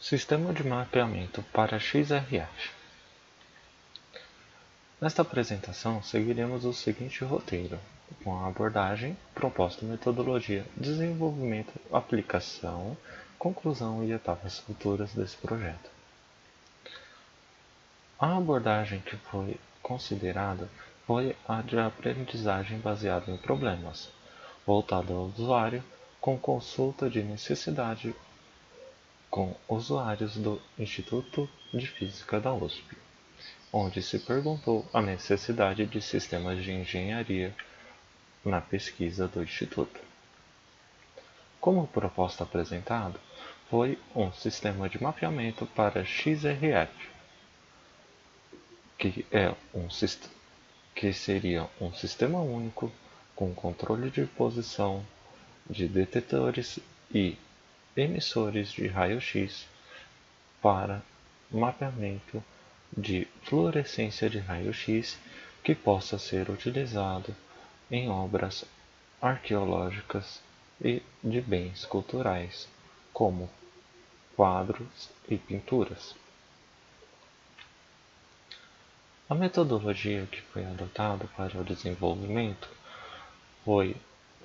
Sistema de mapeamento para XRF. Nesta apresentação, seguiremos o seguinte roteiro, com a abordagem, proposta, metodologia, desenvolvimento, aplicação, conclusão e etapas futuras desse projeto. A abordagem que foi considerada foi a de aprendizagem baseada em problemas, voltada ao usuário, com consulta de necessidade com usuários do Instituto de Física da USP, onde se perguntou a necessidade de sistemas de engenharia na pesquisa do Instituto. Como proposta apresentada, foi um sistema de mapeamento para XRF, que seria um sistema único com controle de posição de detetores e emissores de raio-x para mapeamento de fluorescência de raio-x que possa ser utilizado em obras arqueológicas e de bens culturais, como quadros e pinturas. A metodologia que foi adotada para o desenvolvimento foi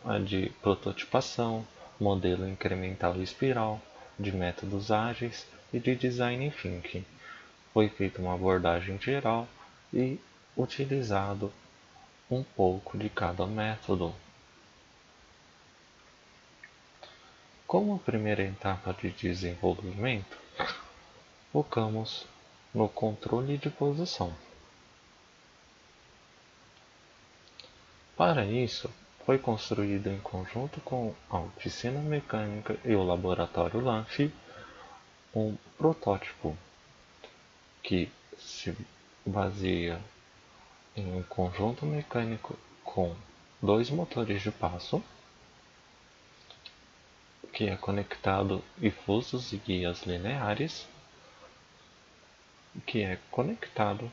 a de prototipação, modelo incremental e espiral, de métodos ágeis e de design thinking. Foi feita uma abordagem geral e utilizado um pouco de cada método. Como primeira etapa de desenvolvimento, focamos no controle de posição. Para isso, foi construído em conjunto com a oficina mecânica e o laboratório LANF um protótipo que se baseia em um conjunto mecânico com 2 motores de passo, que é conectado e fusos e guias lineares, que é conectado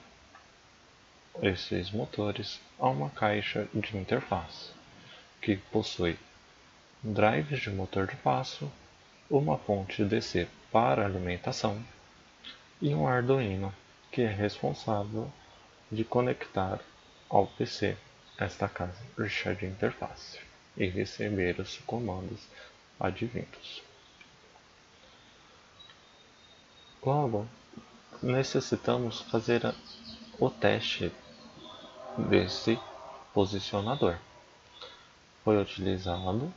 esses motores a uma caixa de interface, que possui drives de motor de passo, uma fonte DC para alimentação e um Arduino, que é responsável de conectar ao PC esta caixa de interface e receber os comandos advindos. Logo, necessitamos fazer o teste desse posicionador. Foi utilizado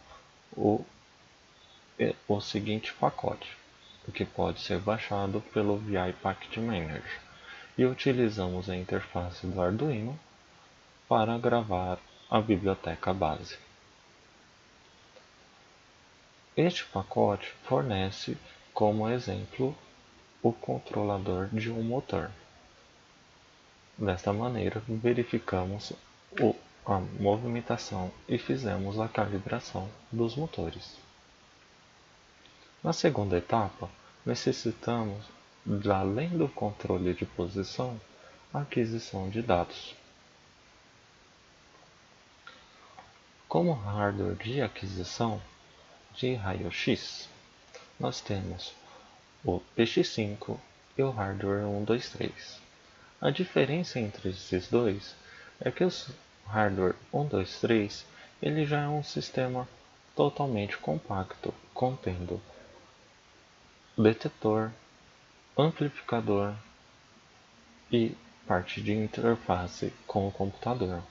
o seguinte pacote, que pode ser baixado pelo VI Package Manager, e utilizamos a interface do Arduino para gravar a biblioteca base. Este pacote fornece como exemplo o controlador de um motor. Desta maneira, verificamos a movimentação e fizemos a calibração dos motores. Na segunda etapa, necessitamos, além do controle de posição, a aquisição de dados. Como hardware de aquisição de raio-x, nós temos o PX5 e o hardware 123. A diferença entre esses dois é que o hardware 123 ele já é um sistema totalmente compacto, contendo detetor, amplificador e parte de interface com o computador.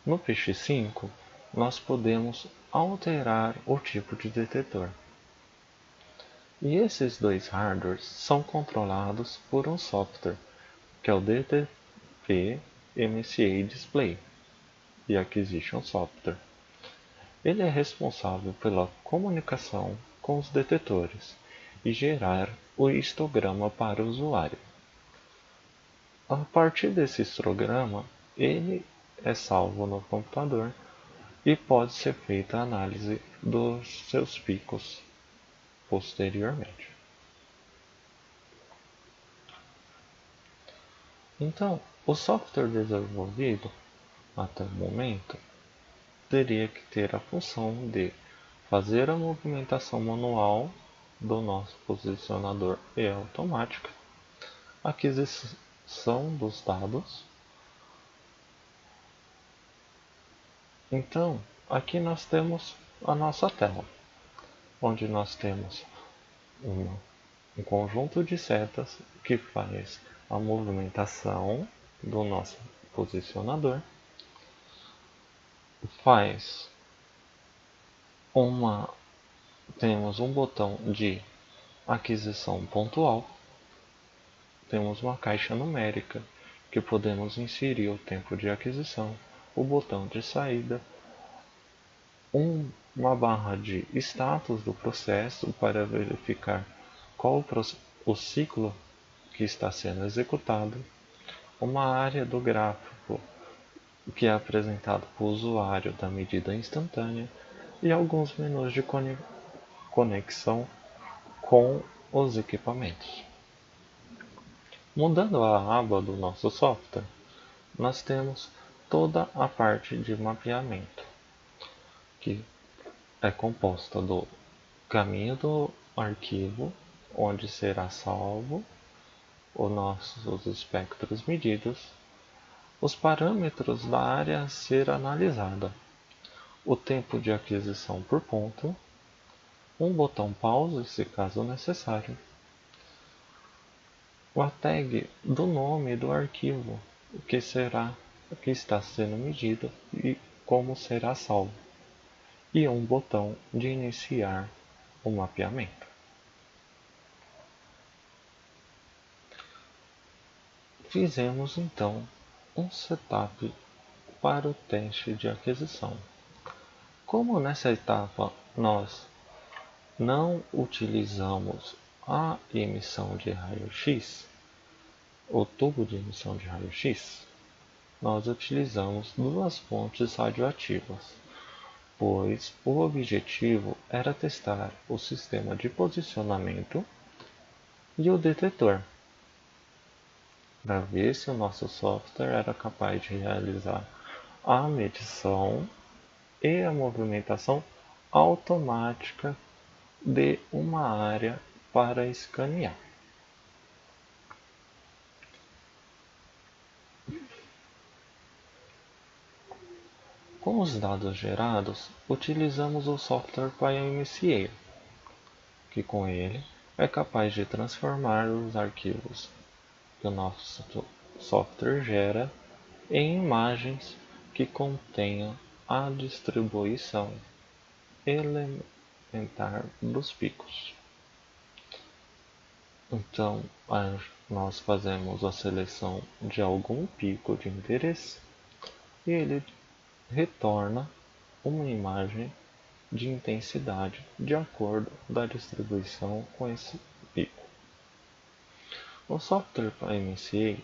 No PX5, nós podemos alterar o tipo de detetor. E esses dois hardwares são controlados por um software, que é o DTP MCA Display e Acquisition Software. Ele é responsável pela comunicação com os detetores e gerar o histograma para o usuário. A partir desse histograma, ele é salvo no computador e pode ser feita a análise dos seus picos posteriormente. Então, o software desenvolvido até o momento teria que ter a função de fazer a movimentação manual do nosso posicionador e automática, aquisição dos dados. Então, aqui nós temos a nossa tela, onde nós temos um conjunto de setas que faz a movimentação do nosso posicionador, temos um botão de aquisição pontual, temos uma caixa numérica que podemos inserir o tempo de aquisição, o botão de saída, uma barra de status do processo para verificar qual o ciclo que está sendo executado, uma área do gráfico que é apresentado para o usuário da medida instantânea e alguns menus de conexão com os equipamentos. Mudando a aba do nosso software, nós temos toda a parte de mapeamento, que é composta do caminho do arquivo, onde será salvo os nossos espectros medidos, os parâmetros da área a ser analisada, o tempo de aquisição por ponto, um botão pause se caso necessário, a tag do nome do arquivo que está sendo medido e como será salvo, e um botão de iniciar o mapeamento. Fizemos então um setup para o teste de aquisição. Como nessa etapa nós não utilizamos a emissão de raio-x, o tubo de emissão de raio-x, nós utilizamos duas fontes radioativas, pois o objetivo era testar o sistema de posicionamento e o detetor, para ver se o nosso software era capaz de realizar a medição e a movimentação automática de uma área para escanear. Com os dados gerados, utilizamos o software PyMCA, que com ele é capaz de transformar os arquivos que o nosso software gera em imagens que contenham a distribuição elementar dos picos. Então, nós fazemos a seleção de algum pico de interesse e ele retorna uma imagem de intensidade de acordo da distribuição com esse pico. O software PyMCA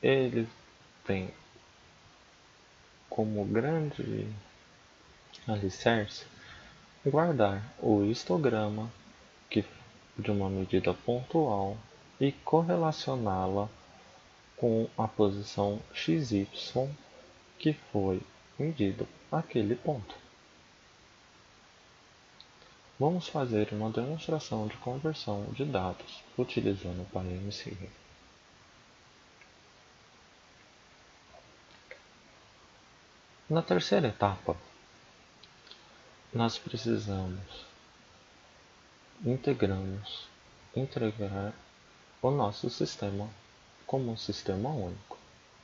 ele tem como grande alicerce guardar o histograma de uma medida pontual e correlacioná-la com a posição XY que foi medido aquele ponto. Vamos fazer uma demonstração de conversão de dados utilizando o PyMCA. Na terceira etapa, nós precisamos integrar o nosso sistema como um sistema único,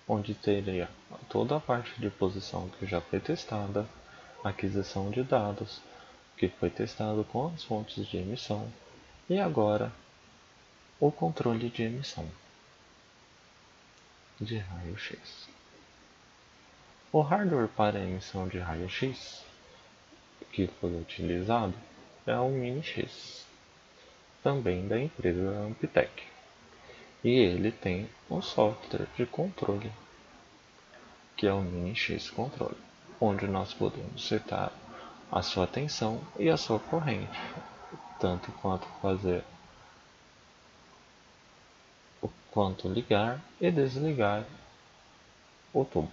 onde teria toda a parte de posição que já foi testada, aquisição de dados, que foi testado com as fontes de emissão, e agora o controle de emissão de raio-x. O hardware para emissão de raio-x que foi utilizado é o Mini-X, também da empresa Amptec, e ele tem um software de controle, que é o Mini-X Controle, onde nós podemos setar a sua tensão e a sua corrente, tanto quanto ligar e desligar o tubo.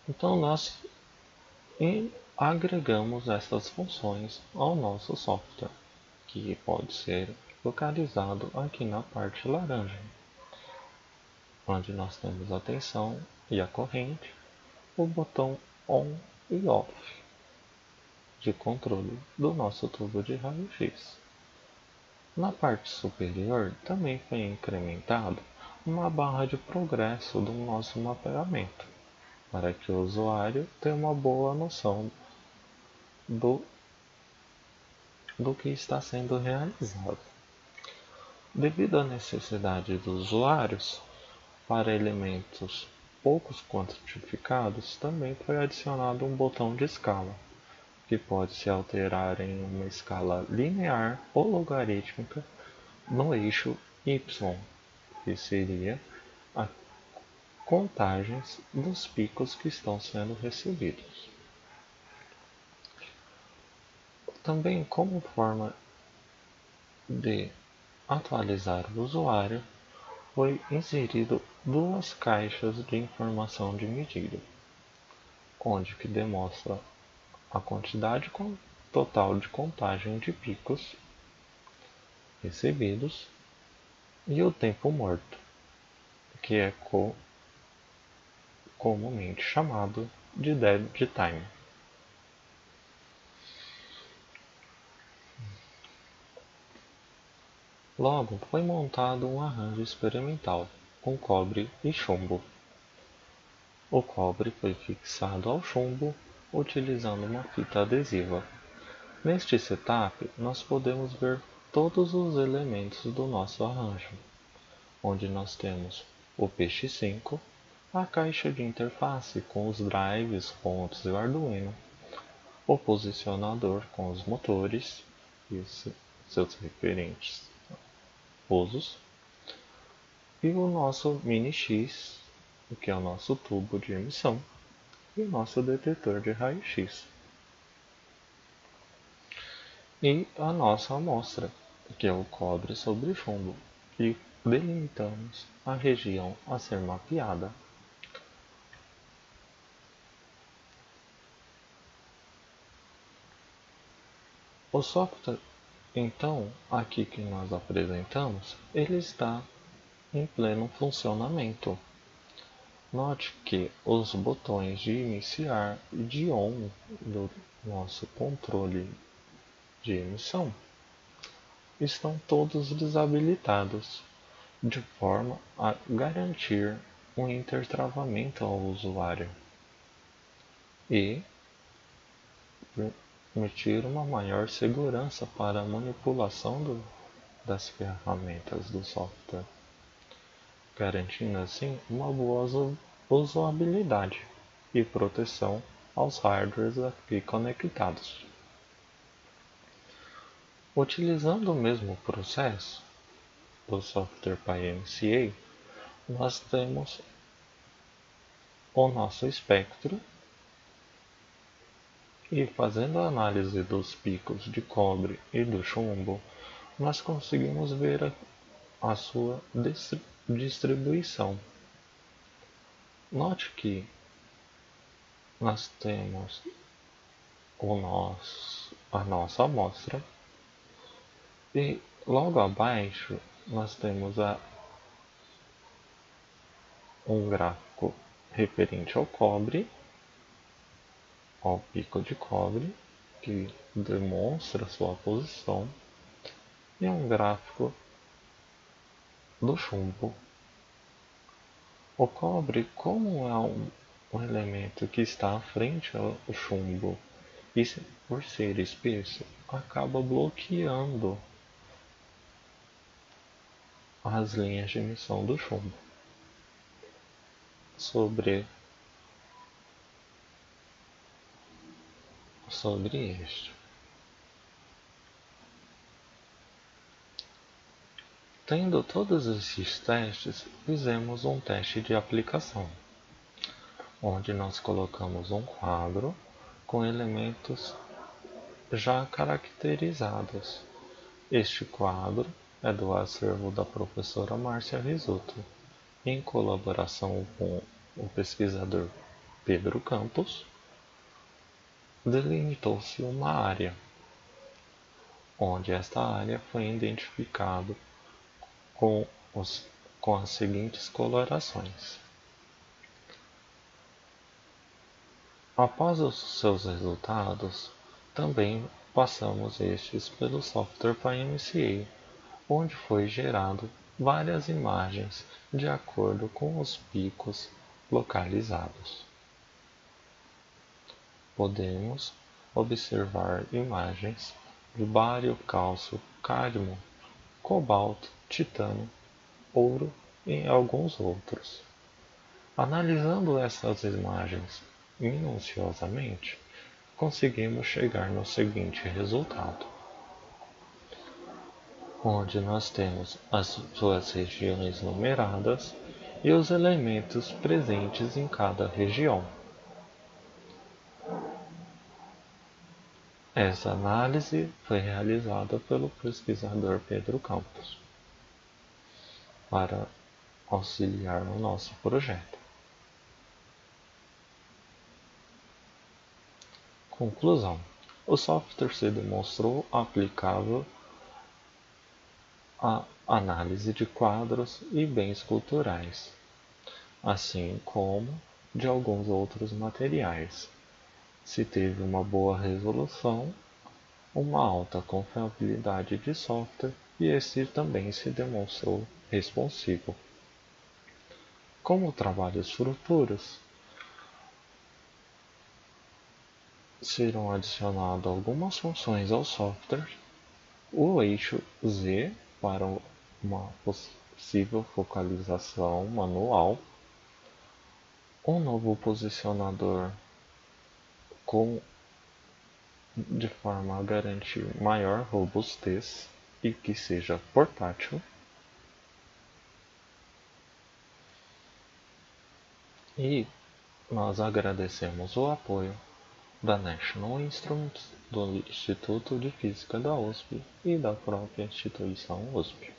Então nós agregamos essas funções ao nosso software, que pode ser localizado aqui na parte laranja, onde nós temos a tensão e a corrente, o botão ON e OFF de controle do nosso tubo de raio-x. Na parte superior também foi incrementado uma barra de progresso do nosso mapeamento, para que o usuário tenha uma boa noção do que está sendo realizado. Devido à necessidade dos usuários para elementos poucos quantificados, também foi adicionado um botão de escala, que pode se alterar em uma escala linear ou logarítmica no eixo y, que seria a contagens dos picos que estão sendo recebidos. Também, como forma de atualizar o usuário, foi inserido duas caixas de informação de medida, onde que demonstra a quantidade total de contagem de picos recebidos e o tempo morto, que é comumente chamado de dead time. Logo, foi montado um arranjo experimental com cobre e chumbo. O cobre foi fixado ao chumbo utilizando uma fita adesiva. Neste setup, nós podemos ver todos os elementos do nosso arranjo, onde nós temos o PX5, a caixa de interface com os drives, fontes e o Arduino, o posicionador com os motores e seus referentes usos, e o nosso Mini X, que é o nosso tubo de emissão, e o nosso detetor de raio-x. E a nossa amostra, que é o cobre sobre chumbo, e delimitamos a região a ser mapeada. O software, então, aqui que nós apresentamos, ele está em pleno funcionamento. Note que os botões de iniciar e de on do nosso controle de emissão estão todos desabilitados, de forma a garantir um intertravamento ao usuário e permitir uma maior segurança para a manipulação das ferramentas do software, garantindo assim uma boa usabilidade e proteção aos hardwares aqui conectados. Utilizando o mesmo processo do software PyMCA, nós temos o nosso espectro e, fazendo a análise dos picos de cobre e do chumbo, nós conseguimos ver a sua distribuição. Note que nós temos a nossa amostra e logo abaixo nós temos um gráfico referente ao cobre, ao pico de cobre, que demonstra sua posição, e um gráfico do chumbo. O cobre, como é um elemento que está à frente ao chumbo e por ser espesso, acaba bloqueando as linhas de emissão do chumbo sobre este. Tendo todos esses testes, fizemos um teste de aplicação, onde nós colocamos um quadro com elementos já caracterizados. Este quadro é do acervo da professora Márcia Risotto, em colaboração com o pesquisador Pedro Campos, delimitou-se uma área, onde esta área foi identificada com, com as seguintes colorações. Após os seus resultados, também passamos estes pelo software PyMCA, onde foi gerado várias imagens de acordo com os picos localizados. Podemos observar imagens de bário, cálcio, cádmio, cobalto, titânio, ouro e alguns outros. Analisando essas imagens minuciosamente, conseguimos chegar no seguinte resultado, onde nós temos as suas regiões numeradas e os elementos presentes em cada região. Essa análise foi realizada pelo pesquisador Pedro Campos para auxiliar no nosso projeto. Conclusão: o software se demonstrou aplicável à análise de quadros e bens culturais, assim como de alguns outros materiais. Se teve uma boa resolução, uma alta confiabilidade de software e esse também se demonstrou responsivo. Como trabalhos futuros, serão adicionadas algumas funções ao software, o eixo Z para uma possível focalização manual, um novo posicionador de forma a garantir maior robustez e que seja portátil, e nós agradecemos o apoio da National Instruments, do Instituto de Física da USP e da própria instituição USP.